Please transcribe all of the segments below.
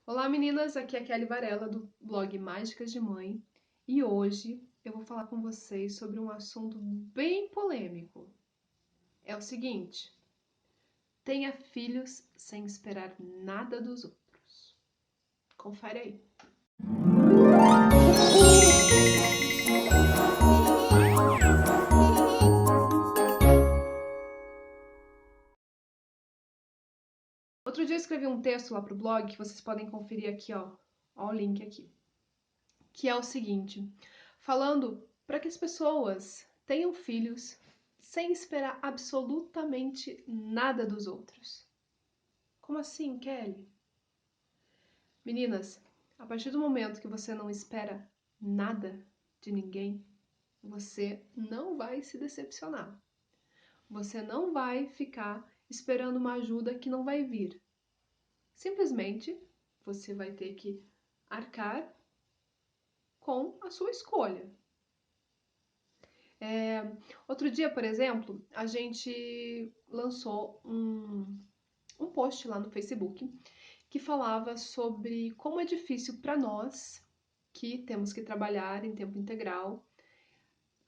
Olá meninas, aqui é a Kelly Varela do blog Mágicas de Mãe e hoje eu vou falar com vocês sobre um assunto bem polêmico. É o seguinte: tenha filhos sem esperar nada dos outros. Confere aí. Outro dia eu escrevi um texto lá pro blog que vocês podem conferir aqui, ó o link aqui, que é o seguinte, falando para que as pessoas tenham filhos sem esperar absolutamente nada dos outros. Como assim, Kelly? Meninas, a partir do momento que você não espera nada de ninguém, você não vai se decepcionar. Você não vai ficar esperando uma ajuda que não vai vir. Simplesmente você vai ter que arcar com a sua escolha. Outro dia, por exemplo, a gente lançou um post lá no Facebook que falava sobre como é difícil para nós que temos que trabalhar em tempo integral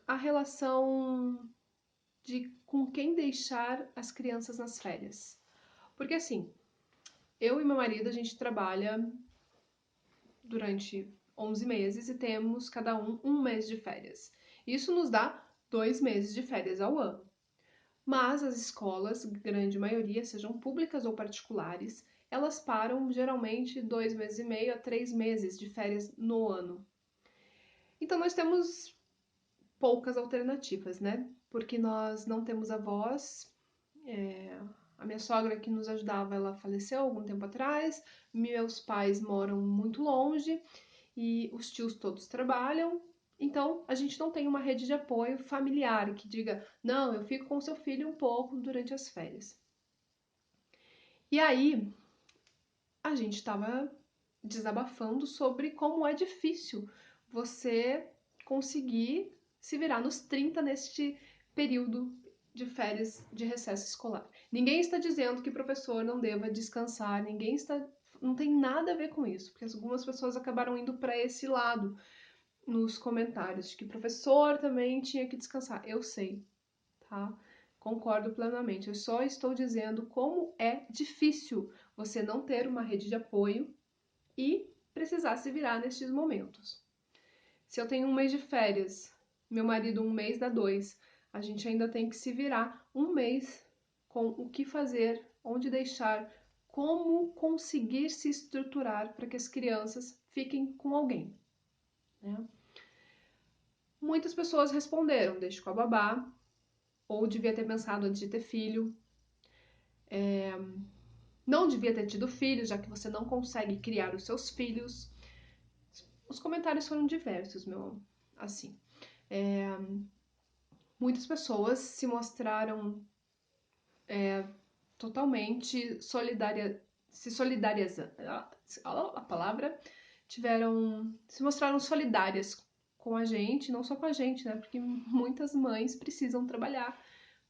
a relação de com quem deixar as crianças nas férias. Porque assim, eu e meu marido a gente trabalha durante 11 meses e temos cada um mês de férias. Isso nos dá 2 meses de férias ao ano. Mas as escolas, grande maioria, sejam públicas ou particulares, elas param geralmente 2 meses e meio a 3 meses de férias no ano. Então nós temos poucas alternativas, né? Porque nós não temos avós. A minha sogra que nos ajudava, ela faleceu algum tempo atrás. Meus pais moram muito longe e os tios todos trabalham. Então, a gente não tem uma rede de apoio familiar que diga, não, eu fico com seu filho um pouco durante as férias. E aí, a gente estava desabafando sobre como é difícil você conseguir se virar nos 30 neste período de férias de recesso escolar. Ninguém está dizendo que professor não deva descansar, ninguém está. Não tem nada a ver com isso, porque algumas pessoas acabaram indo para esse lado nos comentários, de que professor também tinha que descansar. Eu sei, tá? Concordo plenamente. Eu só estou dizendo como é difícil você não ter uma rede de apoio e precisar se virar nestes momentos. Se eu tenho um mês de férias, meu marido um mês dá 2, a gente ainda tem que se virar um mês com o que fazer, onde deixar, como conseguir se estruturar para que as crianças fiquem com alguém, né? Muitas pessoas responderam, deixe com a babá, ou devia ter pensado antes de ter filho, não devia ter tido filhos, já que você não consegue criar os seus filhos. Os comentários foram diversos, meu, assim. Muitas pessoas se mostraram totalmente se solidarizando, a palavra, se mostraram solidárias com a gente, não só com a gente, né? Porque muitas mães precisam trabalhar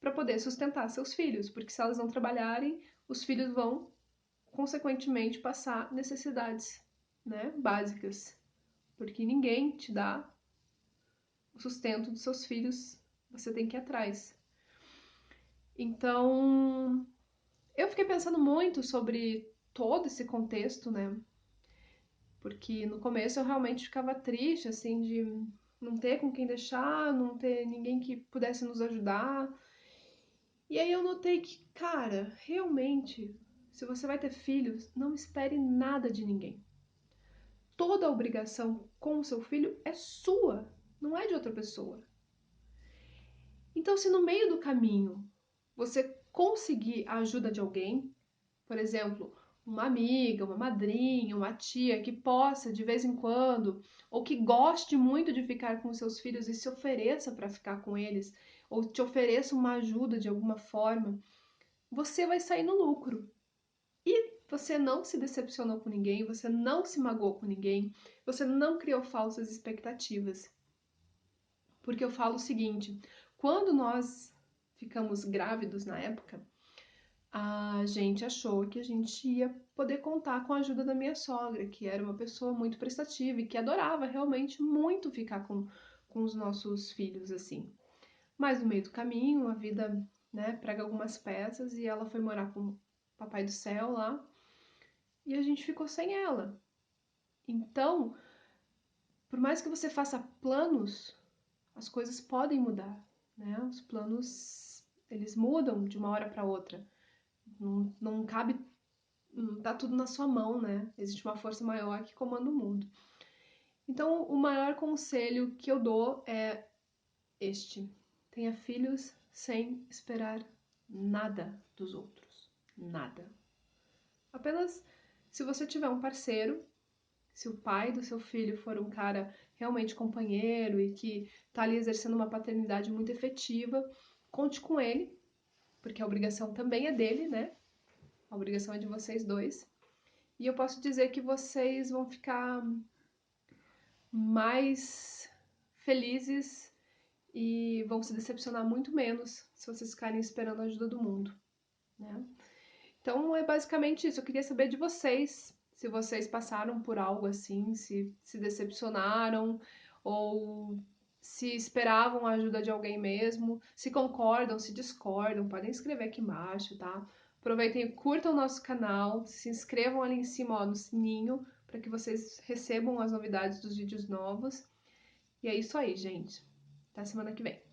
para poder sustentar seus filhos, porque se elas não trabalharem, os filhos vão consequentemente passar necessidades, né, básicas, porque ninguém te dá o sustento dos seus filhos, você tem que ir atrás. Então, eu fiquei pensando muito sobre todo esse contexto, né? Porque no começo eu realmente ficava triste, assim, de não ter com quem deixar, não ter ninguém que pudesse nos ajudar. E aí eu notei que, cara, realmente, se você vai ter filhos, não espere nada de ninguém. Toda a obrigação com o seu filho é sua, não é de outra pessoa. Então, se no meio do caminho você conseguir a ajuda de alguém, por exemplo, uma amiga, uma madrinha, uma tia que possa de vez em quando, ou que goste muito de ficar com seus filhos e se ofereça para ficar com eles, ou te ofereça uma ajuda de alguma forma, você vai sair no lucro. E você não se decepcionou com ninguém, você não se magoou com ninguém, você não criou falsas expectativas. Porque eu falo o seguinte, quando nós ficamos grávidos na época, a gente achou que a gente ia poder contar com a ajuda da minha sogra, que era uma pessoa muito prestativa e que adorava realmente muito ficar com os nossos filhos, assim. Mas no meio do caminho, a vida, né, prega algumas peças e ela foi morar com o Papai do Céu lá e a gente ficou sem ela. Então, por mais que você faça planos, as coisas podem mudar, né? Os planos, eles mudam de uma hora para outra. Não cabe, não tá tudo na sua mão, né? Existe uma força maior que comanda o mundo. Então, o maior conselho que eu dou é este: tenha filhos sem esperar nada dos outros. Nada. Apenas se você tiver um parceiro, se o pai do seu filho for um cara realmente companheiro e que tá ali exercendo uma paternidade muito efetiva, conte com ele, porque a obrigação também é dele, né? A obrigação é de vocês dois. E eu posso dizer que vocês vão ficar mais felizes e vão se decepcionar muito menos se vocês ficarem esperando a ajuda do mundo, né? Então é basicamente isso. Eu queria saber de vocês, se vocês passaram por algo assim, se decepcionaram ou se esperavam a ajuda de alguém mesmo, se concordam, se discordam, podem escrever aqui embaixo, tá? Aproveitem e curtam o nosso canal, se inscrevam ali em cima, ó, no sininho, para que vocês recebam as novidades dos vídeos novos. E é isso aí, gente. Até semana que vem.